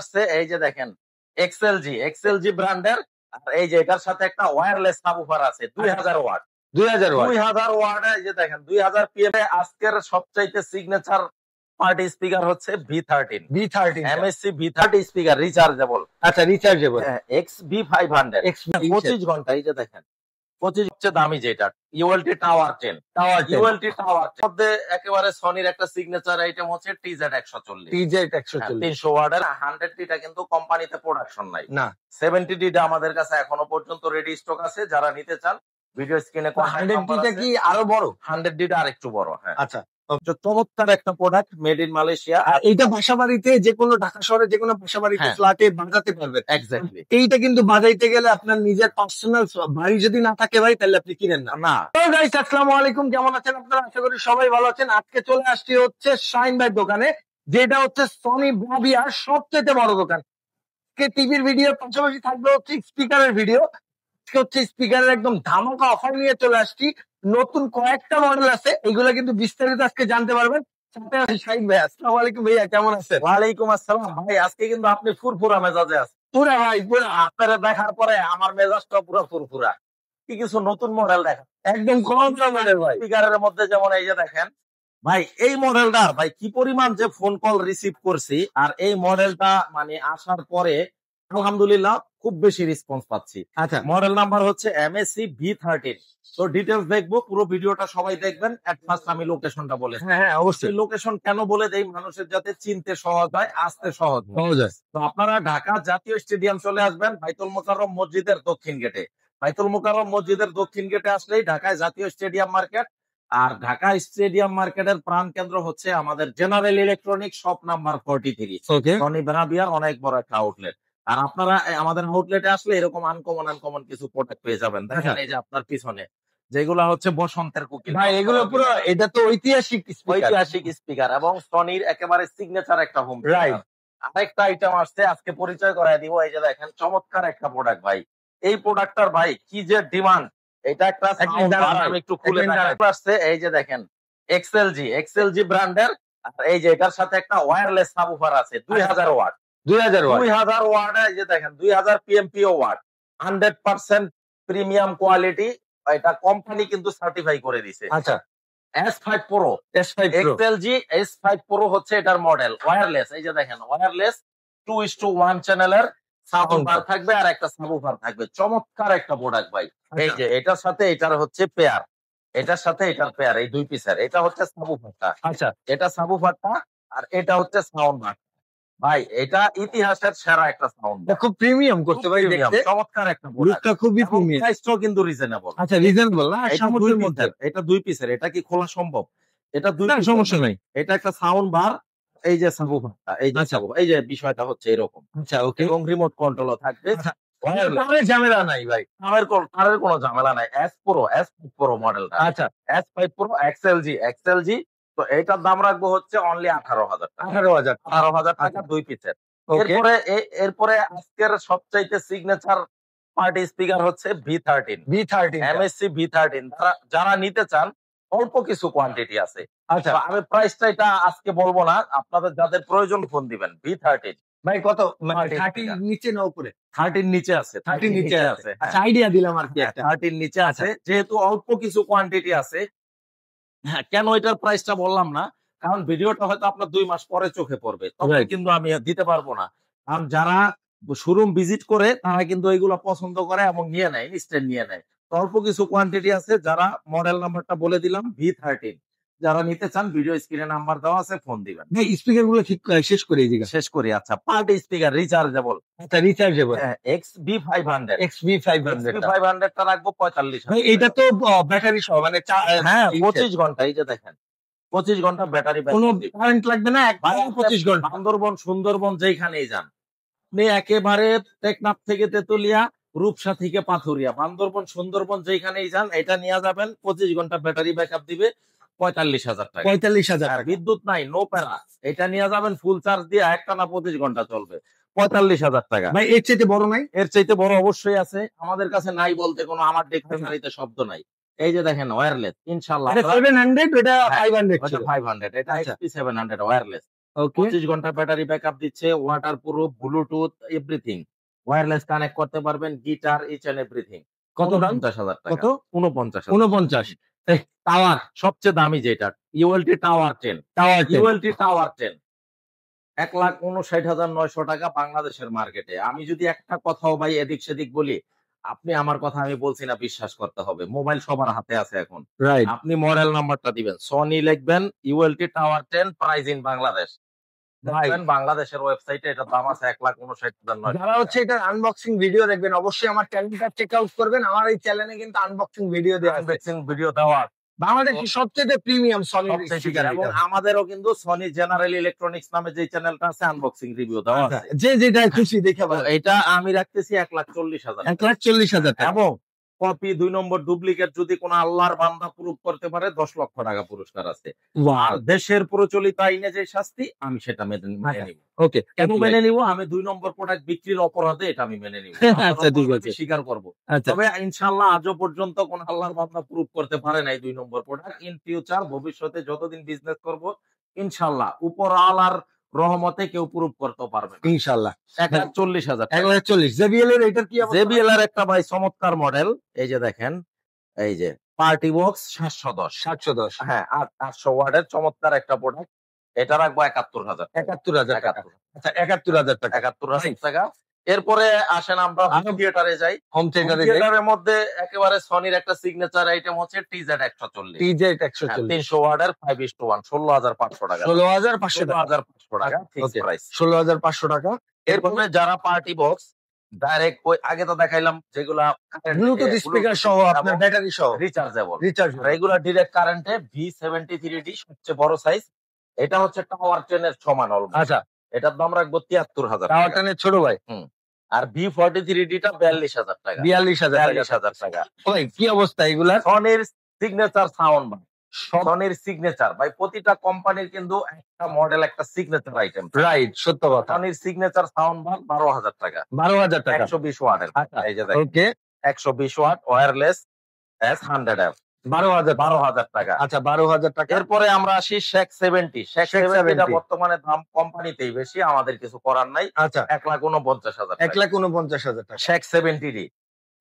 আসছে এই যে দেখেন এক্সএলজি ব্র্যান্ডের। আর এই যে এটার সাথে একটা ওয়্যারলেস সাবউফার আছে 2000 ওয়াট। 2000 watt 2000 watt. এই যে দেখেন 2000 পিএম এ আজকের সবচাইতে সিগনেচার পার্টি স্পিকার হচ্ছে V13 MSC V30 speaker rechargeable. আচ্ছা রিচার্জেবল XB500 25 ঘন্টা। এই যে দেখেন 25 হচ্ছে দামি যেটা ইউএলটি টাওয়ার 10 মধ্যে একেবারে সনির একটা সিগনেচার আইটেম হচ্ছে TZ140 300 ওয়াটের 100 টা কিন্তু কোম্পানিতে প্রোডাকশন নাই না 70 টা আমাদের কাছে এখনো পর্যন্ত রেডি স্টক আছে। যারা নিতে চান ভিডিও স্ক্রিনে 100 টা কি আরো বড়? 100 টা আরেকটু বড়। হ্যাঁ আচ্ছা চমৎকার একটা প্রোডাক্ট মেড ইন মালয়েশিয়া। এইটা বাসাবাড়িতে যে কোনো ঢাকা শহরে যে কোনো বাসাবাড়িতে হ্যাঁ। ফ্ল্যাটে বাজাতে পারবেন। এক্স্যাক্টলি এইটা কিন্তু বাজাইতে গেলে আপনার নিজের পার্সোনাল বাড়ি যদি না থাকে ভাই তাহলে আপনি কিনেন না। না তো গাইস আসসালামু আলাইকুম, কেমন আছেন আপনারা? আশা করি সবাই ভালো আছেন। আজকে চলে আসছি হচ্ছে শাহিন ভাই দোকানে, যেটা হচ্ছে সনি ব্রাভিয়ার সবচেয়ে বড় দোকান। টিভির ভিডিওর পাশাপাশি থাকবে হচ্ছে স্পিকারের ভিডিও। হচ্ছে স্পিকারের একদম ধামাকা অফার নিয়ে চলে আসছি। নতুন কয়েকটা মডেল আছে, এগুলো কিন্তু বিস্তারিত আজকে জানতে পারবেন। সাথে আছে শাহিন ভাই। আসসালামু আলাইকুম ভাইয়া, কেমন আছেন? ওয়ালাইকুম আসসালাম ভাই। আজকে কিন্তু আপনি ফুরফুরা মেজাজে আছেন। পুরা ভাই পুরা আপনারা দেখার পরে আমার মেজাজটা পুরো ফুরফুরা। কি কিছু নতুন মডেল দেখা একদম কম দামের ভাই। স্পিকারের মধ্যে যেমন এই যে দেখেন ভাই এই মডেলটা ভাই কি পরিমাণ যে ফোন কল রিসিভ করছি। আর এই মডেলটা মানে আসার পরে আলহামদুলিল্লাহ খুব বেশি রেসপন্স পাচ্ছি। আচ্ছা মডেল নাম্বার হচ্ছে MSC V13। তো ডিটেলস দেখবো, পুরো ভিডিওটা সবাই দেখবেন। এট ফার্স্ট আমি লোকেশনটা বলে হ্যাঁ অবশ্যই লোকেশন কেন বলে দেই, মানুষের যাতে চিনতে সহজ হয়, আসতে সহজ হয়। পাওয়া যায়। তো আপনারা ঢাকা জাতীয় স্টেডিয়াম চলে আসবেন বাইতুল মোকাররম মসজিদের দক্ষিণ গেটে। বাইতুল মোকাররম মসজিদের দক্ষিণ গেটে আসলেই ঢাকায় জাতীয় স্টেডিয়াম মার্কেট। আর ঢাকা স্টেডিয়াম মার্কেটের প্রাণ কেন্দ্র হচ্ছে আমাদের জেনারেল ইলেকট্রনিক শপ নাম্বার 43 ওকে সনি ব্রাভিয়ার অনেক বড় একটা আউটলেট। আর আপনারা আমাদের আউটলেটে আসলে এরকম আনকমন কিছু প্রোডাক্ট পেয়ে যাবেন। দেখেন এই যে আপনার পিছনে যেগুলা হচ্ছে বসন্তের কুকিল ভাই, এগুলো পুরো এটা তো ঐতিহাসিক ঐতিহাসিক স্পিকার এবং সনির একেবারে সিগনেচার একটা হোম রাইট। আরেকটা আইটেম আসছে, আজকে পরিচয় করায় দিব। এই যে দেখেন চমৎকার একটা প্রোডাক্ট ভাই। এই প্রোডাক্টটার ভাই কি যে ডিমান্ড। এটা একটা sound bar, আমি একটু খুলে আসছে। এই যে দেখেন এক্সএলজি ব্র্যান্ডের। আর এই যে এটার সাথে একটা ওয়্যারলেস সাবউফার আছে 2000 ওয়াট। 2000 watt 2000 watt. এই যে দেখেন 2000 পিএমপিও ওয়াট, 100% প্রিমিয়াম কোয়ালিটি। এটা কোম্পানি কিন্তু সার্টিফাই করে দিছে। আচ্ছা S5 Pro S5 Pro XLG S5 Pro হচ্ছে এটার মডেল। ওয়্যারলেস, এই যে দেখেন ওয়্যারলেস 2:1 চ্যানেলের সাউন্ড বার থাকবে আর একটা সাবউফার থাকবে। চমৎকার একটা প্রোডাক্ট ভাই। এই যে এটার সাথে এটার হচ্ছে পেয়ার, এটার সাথে এটার পেয়ার, এই দুই পিসের। এটা হচ্ছে সাবউফারটা, আচ্ছা এটা সাবউফারটা, আর এটা হচ্ছে সাউন্ড বার। ভাই এটা ইতিহাসের সেরা একটা সাউন্ড। এটা খুব প্রিমিয়াম করতে ভাই দেখতে। চমৎকার একটা প্রোডাক্ট, লুকটা খুবই প্রিমিয়াম। প্রাইসটাও কিন্তু রিজনেবল। আচ্ছা রিজনেবল না এটা সামুদ্রের দুই মধ্যে। পিসের, এটা দুই পিসের। এটা কি খোলা সম্ভব? এটা দুই না পিসের। সমস্যা নাই। এটা একটা সাউন্ড বার, এই যে সাবউফারটা, এই যে আচ্ছা। এই যে বিষয়টা হচ্ছে এরকম। আচ্ছা ওকে, এবং রিমোট কন্ট্রোলও থাকবে। তাহলে ঝামেলা নাই ভাই। তারের কোনো ঝামেলা নাই। S5 Pro মডেলটা। আচ্ছা S5 Pro XLG। তো এটার দাম রাখবো হচ্ছে অনলি 18,000 টাকা। 18,000 18,000 টাকা দুই পিসের। ওকে এরপরে আজকের সবচাইতে সিগনেচার পার্টি স্পিকার হচ্ছে V13 MSC V13। যারা নিতে চান অল্প কিছু কোয়ান্টিটি আছে। আচ্ছা তো আমি প্রাইসটা এটা আজকে বলবো না, আপনাদের যাদের প্রয়োজন ফোন দিবেন। V13 ভাই কত মানে 30 30 নিচে না উপরে? 13 নিচে আছে, 30 নিচে আছে। হ্যাঁ। আচ্ছা আইডিয়া দিলাম আর কি একটা। 13 নিচে আছে, যেহেতু অল্প কিছু কোয়ান্টিটি আছে। হ্যাঁ, কেন এটার প্রাইসটা বললাম না, কারণ ভিডিওটা হয়তো আপনার 2 মাস পরে চোখে পড়বে, তখন Right. কিন্তু আমি দিতে পারবো না। কারণ যারা শোরুম ভিজিট করে তারা কিন্তু এগুলো পছন্দ করে এবং নিয়ে নেয়, ইনস্ট্যান্ট নিয়ে নেয়। তো অল্প কিছু কোয়ান্টিটি আছে। যারা মডেল নাম্বারটা বলে দিলাম V13, যারা নিতে চান ভিডিও স্ক্রিনে নাম্বার দেওয়া আছে, ফোন দিবেন। ভাই স্পিকার গুলো ঠিক শেষ করে দিই। শেষ করি। আচ্ছা পার্টি স্পিকার রিচার্জেবল। আচ্ছা রিচার্জেবল XB500 XB500 টা রাখবো 45,000। ভাই এটা তো ব্যাটারি সহ মানে হ্যাঁ 25 ঘন্টা। এই যে দেখেন 25 ঘন্টা ব্যাটারি, কোনো কারেন্ট লাগবে না, একদম 25 ঘন্টা। সুন্দরবন যেখানেই যান আপনি, একেবারে টেকনাফ থেকে তেতুলিয়া, রূপসা থেকে পাথুরিয়া, সুন্দরবন যেখানেই যান এটা নিয়ে যাবেন। 25 ঘন্টা ব্যাটারি ব্যাকআপ দিবে 45,000 টাকা। 45,000 আর বিদ্যুৎ নাই, নো প্যারা। এটা নিয়ে যাবেন ফুল চার্জ দিয়ে, একটানা 25 ঘন্টা চলবে, 45,000 টাকা। ভাই এর চাইতে বড় নাই? এর চাইতে বড় অবশ্যই আছে, আমাদের কাছে নাই বলতে কোনো আমার ডিকশনারিতে শব্দ নাই। এই যে দেখেন ওয়্যারলেস, ইনশাআল্লাহ। এটা 700, এটা 500 এটা ছিল। 500, এটা আচ্ছা। XP700 wireless. ওকে 25 ঘন্টা ব্যাটারি ব্যাকআপ দিচ্ছে, water proof, Bluetooth, everything, wireless connect করতে পারবেন, গিটার, ইচ এন্ড এভরিথিং। কত দাম? 49,000 টাকা। কত? 49,000। 49 টাওয়ার সবচেয়ে দামি যেটা ULT tower 10, tower ULT tower 10 1,59,900 টাকা বাংলাদেশের মার্কেটে। আমি যদি একটা কথাও ভাই এদিক সেদিক বলি, আপনি আমার কথা আমি বলছি না বিশ্বাস করতে হবে। মোবাইল সবার হাতে আছে এখন। রাইট আপনি মডেল নাম্বারটা দিবেন, সনি লিখবেন, ULT tower 10, price in Bangladesh. ভাই দেখবেন বাংলাদেশের ওয়েবসাইটে এটার দাম আছে 1,59,900 যারা হচ্ছে টাকা। এটার আনবক্সিং ভিডিও দেখবেন অবশ্যই আমার চ্যানেলটা চেক আউট করবেন। আমার এই চ্যানেলে কিন্তু আনবক্সিং ভিডিও দেওয়া আছে। আনবক্সিং ভিডিও দেওয়া বাংলাদেশের সবচেয়ে প্রিমিয়াম সনি সবচেয়ে স্পিকার এবং আমাদেরও কিন্তু সনি জেনারেল ইলেকট্রনিক্স নামে যে চ্যানেলটা আছে আনবক্সিং রিভিউ দেওয়া আছে। যে যেটা খুশি দেখে তো এটা আমি রাখতেছি 1,40,000 টাকা। 1,40,000 টাকা। এবং কপি 2 নম্বর ডুপ্লিকেট যদি কোন আল্লাহর বান্দা প্রুফ করতে পারে 10 লক্ষ টাকা পুরস্কার আছে। আর দেশের প্রচলিত আইনে যে শাস্তি আমি সেটা মেনে নিব। ওকে কেন মেনে নিব? আমি 2 নম্বর প্রোডাক্ট বিক্রির অপরাধে এটা আমি মেনে নিব। আচ্ছা ঠিক আছে স্বীকার করব। আচ্ছা তবে ইনশাআল্লাহ আজও পর্যন্ত কোন আল্লাহর বান্দা প্রুফ করতে পারে নাই 2 নম্বর প্রোডাক্ট। ইন ফিউচার ভবিষ্যতে যতদিন বিজনেস করব ইনশাআল্লাহ উপরওয়ালার রহমতে কেউ প্রুফ করতে পারবে না। ইনশাআল্লাহ 1,40,000 টাকা। 1,40 জেবিএল এর এটার কি অবস্থা? জেবিএল এর একটা ভাই চমৎকার মডেল, এই যে দেখেন, এই যে পার্টি বক্স 710, 710 হ্যাঁ 800 ওয়াটের চমৎকার একটা প্রোডাক্ট। এটা রাখবো 71,000 টাকা। 71,000 টাকা। আচ্ছা 71,000 টাকা 71,000 টাকা। এরপরে আসেন আমরা হোম থিয়েটারে যাই। হোম হোম থিয়েটারে থিয়েটারের মধ্যে একেবারে সনির একটা সিগনেচার আইটেম হচ্ছে টিজেড 140, টিজেড 140 300 ওয়াটের 5:1, 16,500 টাকা। 16,500 টাকা 16,500 টাকা ফিক্স ওকে প্রাইস। 16,500 টাকা। এরপরে যারা পার্টি বক্স ডাইরেক্ট ওই আগে তো দেখাইলাম যেগুলা ব্লুটুথ স্পিকার সহ আপনার ব্যাটারি সহ রিচার্জেবল, রিচার্জ রেগুলার ডিরেক্ট কারেন্টে V73D সবচেয়ে বড় সাইজ। এটা হচ্ছে টাওয়ার 10 এর সমান অলমোস্ট। আচ্ছা এটার দাম রাখবো 73,000 টাওয়ার টাকা। টেনের ছোট ভাই আর V43D টা 42,000 টাকা। 42,000 টাকা 42,000 টাকা। ভাই কি অবস্থা এগুলা? সনির সিগনেচার সাউন্ড ভাই, সনির সিগনেচার ভাই, প্রতিটা কোম্পানির কিন্তু একটা মডেল একটা সিগনেচার আইটেম। রাইট সত্য কথা। সনির সিগনেচার সাউন্ড বার 12,000 টাকা, 12,000 টাকা 120 ওয়াটের। আচ্ছা এই যে দেখেন ওকে 120 ওয়াট ওয়্যারলেস S100F, 12,000 টাকা। আচ্ছা 12,000 টাকা। এরপরে আমরা আসি শেখ 70। শেখ শেখ 70 টা 70 বর্তমানে দাম কোম্পানিতেই বেশি, আমাদের কিছু করার নাই। আচ্ছা 1,49,000 টাকা। 1,49,000 টাকা। শেখ 70D।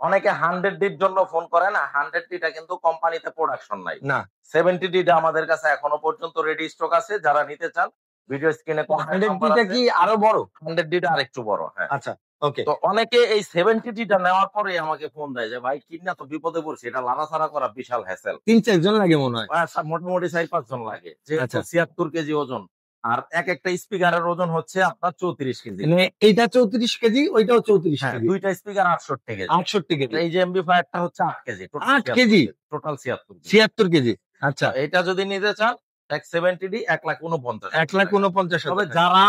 অনেকে 100D র জন্য ফোন করে না, 100D টা কিন্তু কোম্পানিতে প্রোডাকশন নাই। না 70D টা আমাদের কাছে এখনো পর্যন্ত রেডি স্টক আছে, যারা নিতে চান ভিডিও স্ক্রিনে 100D টা কি আরো বড়? 100D টা আরেকটু বড়, হ্যাঁ। আচ্ছা ওকে তো অনেকে এই 70D টা নেওয়ার পরে আমাকে ফোন দেয় যে ভাই কিনা তো বিপদে পড়ছি, এটা লাড়াছাড়া করা বিশাল হ্যাসেল। 3-4 জন লাগে মনে হয়। আচ্ছা, মোটামুটি 4-5 জন লাগে, যে আচ্ছা। 76 কেজি ওজন, আর এক একটা স্পিকারের ওজন হচ্ছে আপনার 34 কেজি। মানে এইটা 34 কেজি ওইটাও 34 হ্যাঁ, কেজি। দুইটা স্পিকার 68 কেজি। 68 কেজি। এই যে এমবি5 টা হচ্ছে 8 KG. 8 KG total 76 KG. 76 KG. আচ্ছা এটা যদি নিতে চান এক 70D 1,49,000। 1,49,000 তবে টাকা। যারা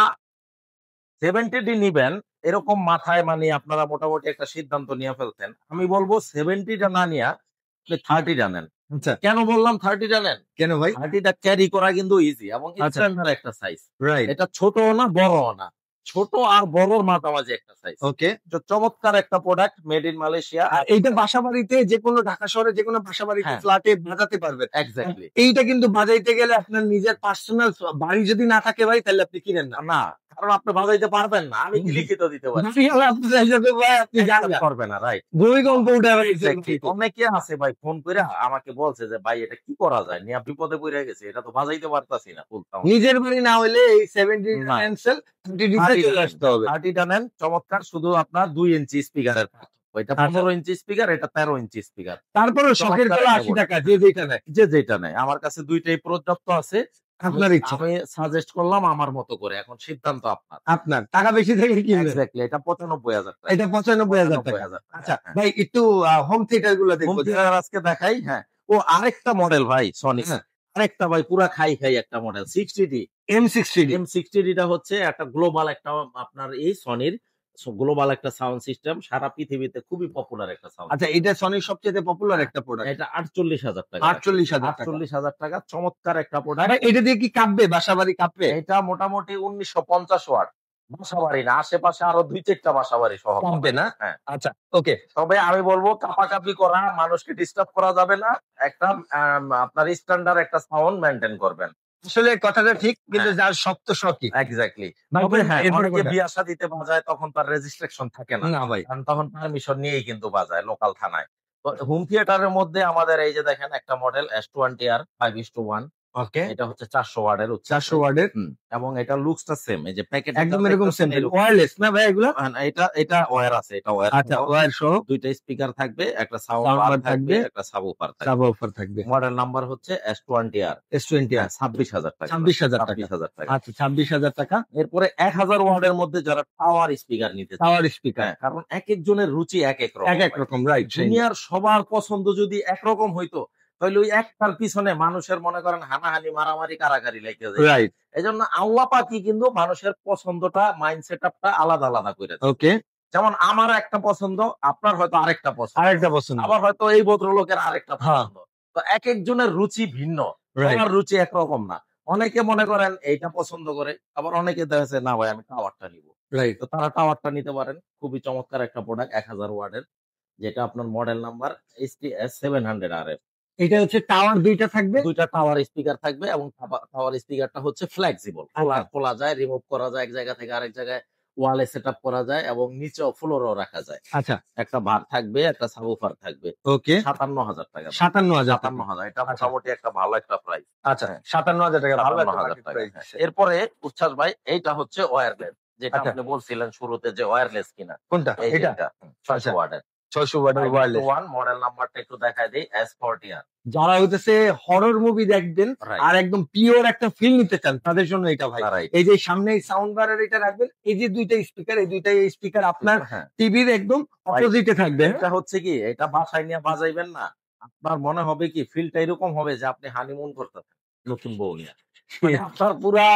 70D নিবেন এরকম মাথায় মানে আপনারা মোটামুটি একটা সিদ্ধান্ত নিয়ে ফেলতেন, আমি বলবো 70 টা না নিয়ে আপনি 30 টা নেন। আচ্ছা কেন বললাম 30 টা নেন? কেন ভাই? 30 টা ক্যারি করা কিন্তু ইজি এবং আচ্ছা। স্ট্যান্ডার্ড একটা সাইজ। রাইট এটা ছোটও না বড়ও না, ছোট আর বড়র মাঝামাঝি একটা সাইজ। ওকে। চমৎকার একটা প্রোডাক্ট, মেড ইন মালয়েশিয়া। আর এইটা বাসাবাড়িতে যে কোনো ঢাকা শহরে যে কোনো বাসাবাড়িতে হ্যাঁ। ফ্ল্যাটে বাজাতে পারবেন। এক্স্যাক্টলি। এইটা কিন্তু বাজাইতে গেলে আপনার নিজের পার্সোনাল বাড়ি যদি না থাকে ভাই তাহলে আপনি কিনেন না। না, কারণ আপনি বাজাইতে পারবেন না, আমি কি লিখিত দিতে পারি? বাড়ি হলে আপনি চাইলে ভাই আপনি জানেন না। করবে না, রাইট। ভূমিকম্প উঠে আবার Exactly. অনেকে আছে ভাই ফোন করে আমাকে বলছে যে ভাই এটা কি করা যায়, নিয়ে বিপদে পড়ে গেছে, এটা তো বাজাইতে পারতাছি না, বলতাম নিজের বাড়ি না হলে এই 70 না। ক্যান্সেল 30 চলে আসতে হবে। 30 টা নেন, চমৎকার, শুধু আপনার 2 ইঞ্চি স্পিকারের ওইটা 15 ইঞ্চি স্পিকার, এটা 13 ইঞ্চি স্পিকার। তারপরে শখের চমৎকার তলা একটা 80 টাকা যে যেটা নেয় যে যেটা নেয়, আমার কাছে দুইটাই পর্যাপ্ত আছে। আপনার ইচ্ছা। আমি সাজেস্ট করলাম আমার মতো করে, এখন সিদ্ধান্ত আপনার। আপনার টাকা বেশি থেকে কিনবেন। এক্স্যাক্টলি, এটা 95,000 টাকা। এটা 95,000 টাকা। 95,000 টাকা। আচ্ছা ভাই একটু হোম থিয়েটার গুলো হোম দেখবো। থিয়েটার আজকে দেখাই, হ্যাঁ। ও আরেকটা মডেল ভাই সনি, হ্যাঁ। আরেকটা ভাই পুরা খাই একটা মডেল 60D। M60 M60D টা হচ্ছে একটা গ্লোবাল একটা আপনার এই সনির গ্লোবাল একটা সাউন্ড সিস্টেম, সারা পৃথিবীতে খুবই পপুলার একটা সাউন্ড। আচ্ছা এটা সনির সবচেয়ে পপুলার একটা প্রোডাক্ট। এটা 48,000 টাকা। 48,000 টাকা। 48,000 টাকা, চমৎকার একটা প্রোডাক্ট। ভাই এটা দিয়ে কি কাঁপবে বাসাবাড়ি কাঁপবে? এটা মোটামুটি 1950 ওয়াট, বাসাবাড়ি না, আশেপাশে আরো 2-4টা বাসাবাড়ি সহ কাঁপবে না? হ্যাঁ। আচ্ছা ওকে। তবে আমি বলবো কাপাকাপি করা, মানুষকে ডিস্টার্ব করা যাবে না, একটা আপনার স্ট্যান্ডার্ড একটা সাউন্ড মেনটেন করবেন। আসলে কথাটা ঠিক, কিন্তু যার শক্ত শখই। এক্স্যাক্টলি। ভাই, তবে হ্যাঁ, এরপরে অনেকে কোনটা? বিয়া শাদিতে বাজায়, তখন তার রেজিস্ট্রেশন থাকে না। না ভাই। কারণ তখন পারমিশন নিয়েই কিন্তু বাজায় লোকাল থানায়। তো হোম থিয়েটারের মধ্যে আমাদের এই যে দেখেন একটা মডেল S20R 5:1। ওকে। এটা হচ্ছে 400 ওয়াটের উচ্চ 400 ওয়াটের। এবং এটা লুকসটা সেম। এই যে প্যাকেটে একদম এরকম সেম। এরকম। ওয়্যারলেস না ভাই এগুলা? এটা ওয়্যার আছে। এটা ওয়্যার আচ্ছা, সহ ওয়্যার সহ ২ টা স্পিকার থাকবে, একটা সাউন্ড সাউন্ড বার বার থাকবে, থাকবে, একটা সাবউফার থাকবে। সাবওয়ুফার থাকবে। মডেল নাম্বার হচ্ছে S20R। S20R হ্যাঁ, 26,000 টাকা। 26,000 টাকা। 26,000 টাকা। আচ্ছা, 26,000 টাকা। এরপরে 1000 ওয়াটের মধ্যে যারা টাওয়ার স্পিকার নিতে চায়, টাওয়ার স্পিকার। হ্যাঁ, কারণ একেকজনের রুচি একেক রকম। এক রকম, রাইট। দুনিয়ার সবার পছন্দ যদি একরকম হইতো, তাহলে ওই একটার পিছনে মানুষের মনে করেন হানাহানি, মারামারি, কারাকারি লেগে যায়। রাইট। এজন্য আল্লাহ পাকই কিন্তু মানুষের পছন্দটা, মাইন্ড সেটআপটা আলাদা আলাদা করে দেয়। ওকে। যেমন আমার একটা পছন্দ, আপনার হয়তো আরেকটা পছন্দ, আরেকটা পছন্দ। আবার হয়তো এই ভদ্রলোকের আরেকটা হ্যাঁ। পছন্দ। তো একেকজনের রুচি ভিন্ন, রাইট। সবার রুচি একরকম না। অনেকে মনে করেন এইটা পছন্দ করে, আবার অনেকে দেখেছে না ভাই আমি টাওয়ারটা নিব। রাইট। তো তারা টাওয়ারটা নিতে পারেন। খুবই চমৎকার একটা প্রোডাক্ট 1000 ওয়াটের, যেটা আপনার মডেল নাম্বার STS 700RF। এটা হচ্ছে টাওয়ার 2টা থাকবে। 2 টা টাওয়ার স্পিকার থাকবে এবং টাওয়ার স্পিকারটা হচ্ছে ফ্লেক্সিবল। খোলা যায়, রিমুভ করা যায়, এক জায়গা থেকে আরেক জায়গায় ওয়ালে সেটআপ করা যায় এবং নিচেও ফ্লোরেও রাখা যায়। আচ্ছা। একটা বার থাকবে, একটা সাবউফার থাকবে। ওকে। 57,000 টাকা। 57,000 টাকা। 57,000 এটা মোটামুটি একটা ভালো একটা প্রাইস। আচ্ছা, 57,000 টাকা ভালো একটা 57,000 মার্কেট টাকা। প্রাইস হ্যাঁ। দিছে। এরপরে উচ্ছ্বাস ভাই, এইটা হচ্ছে ওয়্যারলেস, যেটা আচ্ছা। আপনি বলছিলেন শুরুতে যে ওয়্যারলেস কিনা। কোনটা? এই যে এটা? এটা 600 আচ্ছা। ওয়াটের 600 ওয়াটের ওয়্যারলেস। 5:1 মডেল নাম্বারটা একটু দেখায় দেই, S40R। যারা হইতেছে হরর মুভি দেখবেন Right. আর একদম পিওর একটা ফিল নিতে চান, তাদের জন্য এটা ভাই। Right. এই যে সামনে সাউন্ড বারের এটা রাখবেন, এই যে 2টা স্পিকার, এই 2টা স্পিকার আপনার হ্যাঁ। টিভির একদম অপোজিটে থাকবে। এটা হচ্ছে কি, এটা বাসায় নিয়ে বাজাইবেন না, আপনার মনে হবে কি ফিলটা এরকম হবে যে আপনি হানিমুন করতেছেন নতুন বউ নিয়ে। মানে আপনার পুরা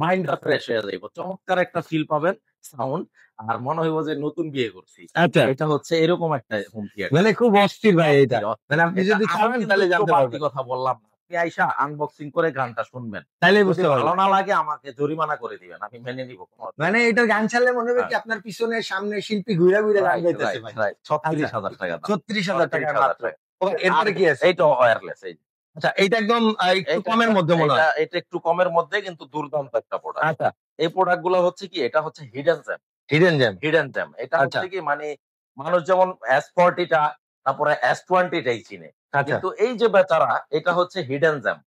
মাইন্ডটা ফ্রেশ হয়ে যাবে, চমৎকার একটা ফিল পাবেন, সাউন্ড, আর মনে হইব যে নতুন বিয়ে করছি। আচ্ছা, এটা হচ্ছে এরকম একটা হোম থিয়েটার। মানে খুব অস্থির ভাই এটা। মানে আপনি যদি চান তাহলে জানতে বাড়তি পারবেন। কথা বললাম না, আপনি আইসা আনবক্সিং করে গানটা শুনবেন, তাইলে যদি বুঝতে ভালো পারবেন। না লাগে আমাকে জরিমানা করে দিবেন, আমি মেনে নিব। মানে এটার গান ছাড়লে মনে হবে কি আপনার পিছনে সামনে শিল্পী ঘুরে ঘুরে গান গাইতেছে ভাই। 36,000 টাকা দাম। 36,000 টাকা মাত্র। ওকে, এরপরে কি আছে? এইটা ওয়্যারলেস। এই আচ্ছা, এটা একদম একটু কমের মধ্যে মনে হয়। এটা একটু কমের মধ্যে কিন্তু দুর্দান্ত একটা প্রোডাক্ট। আচ্ছা, এই প্রোডাক্ট গুলো হচ্ছে কি, এটা হচ্ছে hidden jam. Hidden jam. Hidden jam এটা আচ্ছা। হচ্ছে কি, মানে মানুষ যেমন S40 টা, তারপরে S20 টাই চিনে, আচ্ছা, কিন্তু এই যে বেচারা, এটা হচ্ছে হিডেন জ্যাম।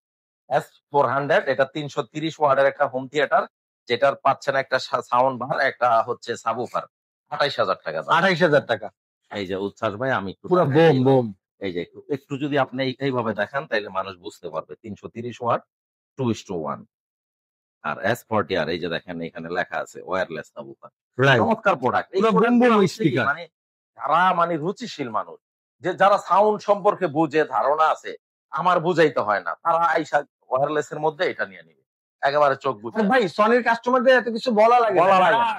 S400 এটা 330 ওয়াটের একটা হোম থিয়েটার, যেটার পাচ্ছেন একটা সাউন্ড বার, একটা হচ্ছে সাবউফার। 28,000 টাকা দাম। 28,000 টাকা। এই যে উচ্ছ্বাস ভাই, আমি একটু পুরো দেখাই বোম দিই। বোম। এই যে একটু যদি আপনি এইভাবে দেখান, তাহলে মানুষ বুঝতে পারবে। 330 ওয়াট 2:1। আর S40R এই যে দেখেন এখানে লেখা আছে ওয়্যারলেস সাবউফার। রাইট। চমৎকার প্রোডাক্ট। এই পুরো বোম প্রোডাক্ট বোম হচ্ছে কি, স্পিকার। মানে যারা মানে রুচিশীল মানুষ, যে যারা সাউন্ড সম্পর্কে বুঝে, ধারণা আছে, আমার বুঝাইতে হয় না, তারা আইসা ওয়্যারলেস এর মধ্যে এটা নিয়ে নিবে, একেবারে চোখ বুঝে। ভাই সনির কাস্টমারদের এত কিছু বলা লাগে বলা লাগে না।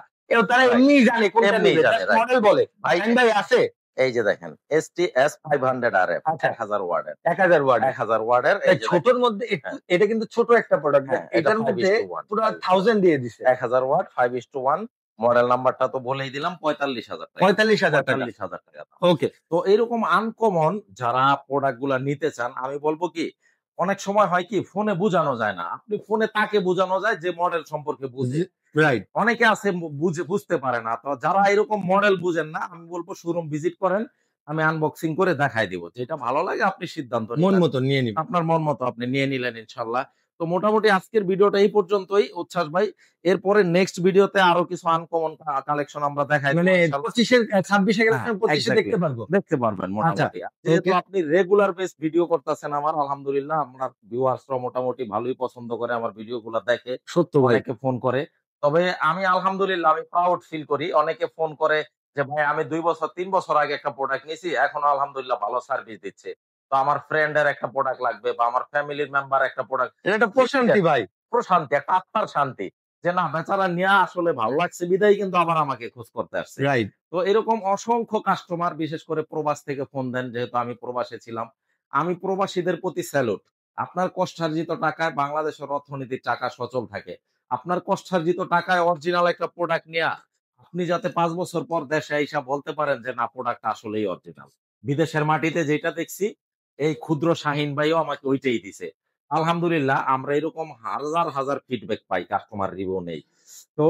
তারা এমনিই জানে কোনটা এমনিই নেবে, জানে, right. মডেল বলে। ভাই, ভাই আছে এই যে দেখেন STS 500RF আচ্ছা। 1000 ওয়াটের। 1000 ওয়াট। 1000 ওয়াটের এই যে ছোটর মধ্যে একটু, এটা কিন্তু ছোট একটা প্রোডাক্ট। হ্যাঁ, এটা এটার মধ্যে 5:1 পুরো 1000 দিয়ে দিছে। 1000 ওয়াট 5:1। মডেল নাম্বারটা তো বলেই দিলাম, 45,000 টাকা। 45,000 টাকা। 45,000 টাকা দাম। ওকে। তো এরকম আনকমন যারা প্রোডাক্ট গুলা নিতে চান, আমি বলবো কি, অনেক সময় হয় কি ফোনে বোঝানো যায় না, আপনি ফোনে তাকে বোঝানো যায় যে মডেল সম্পর্কে বুঝে। রাইট। অনেকে আছে বুঝতে পারে না, তো যারা এরকম মডেল বুঝেন না, আমি বলবো শোরুম ভিজিট করেন, আমি আনবক্সিং করে দেখাই দিব, যেটা ভালো লাগে আপনি সিদ্ধান্ত মন নিবেন। মতো নিয়ে নিবেন। আপনার মন মতো আপনি নিয়ে নিলেন ইনশাল্লাহ। তো মোটামুটি আজকের ভিডিওটা এই পর্যন্তই উচ্ছ্বাস ভাই। এরপরে নেক্সট ভিডিওতে আরো কিছু আনকমন কালেকশন আমরা দেখাই দিব মানে ইনশাল্লাহ। 25 26 গেলে হ্যাঁ, 25 exactly. দেখতে পারবো। দেখতে পারবেন মোটামুটি। যেহেতু okay. আপনি রেগুলার বেস ভিডিও করতেছেন আমার, আলহামদুলিল্লাহ আপনার ভিউয়ার্সরা মোটামুটি ভালোই পছন্দ করে, আমার ভিডিও গুলা দেখে, সত্য ভাই। অনেকে ফোন করে। তবে আমি আলহামদুলিল্লাহ আমি প্রাউড ফিল করি, অনেকে ফোন করে যে ভাই আমি 2 বছর 3 বছর আগে একটা প্রোডাক্ট নিয়েছি, এখনো আলহামদুলিল্লাহ ভালো সার্ভিস দিচ্ছে। তো আমার ফ্রেন্ডের একটা প্রোডাক্ট লাগবে, বা আমার ফ্যামিলির মেম্বার একটা প্রোডাক্ট, এটা একটা প্রশান্তি ভাই। প্রশান্তি, একটা আত্মার শান্তি, যে না বেচারা নিয়ে আসলে ভালো লাগছে বিদায় কিন্তু আবার আমাকে খোঁজ করতে আসছে। রাইট। তো এরকম অসংখ্য কাস্টমার, বিশেষ করে প্রবাস থেকে ফোন দেন, যেহেতু আমি প্রবাসে ছিলাম। আমি প্রবাসীদের প্রতি স্যালুট। আপনার কষ্টার্জিত টাকায় বাংলাদেশের অর্থনীতির টাকা সচল থাকে। আপনার কষ্টার্জিত টাকায় অরিজিনাল একটা প্রোডাক্ট নিয়ে আপনি যাতে 5 বছর পর দেশে আইসা বলতে পারেন যে না প্রোডাক্টটা আসলেই অরিজিনাল। বিদেশের মাটিতে যেটা দেখছি, এই ক্ষুদ্র শাহিন ভাইও আমাকে ওইটাই দিছে। আলহামদুলিল্লাহ আমরা এরকম হাজার হাজার ফিডব্যাক পাই, কাস্টমার রিভিউ নেই। তো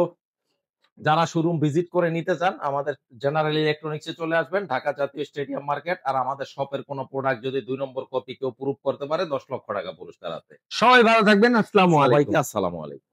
যারা শোরুম ভিজিট করে নিতে চান আমাদের জেনারেল ইলেকট্রনিক্সে চলে আসবেন, ঢাকা জাতীয় স্টেডিয়াম মার্কেট। আর আমাদের শপের কোনো প্রোডাক্ট যদি 2 নম্বর কপি কেউ প্রুফ করতে পারে 10 লক্ষ টাকা পুরস্কার আছে। সবাই ভালো থাকবেন, আসসালামু আলাইকুম। সবাইকে আসসালামু আলাইকুম।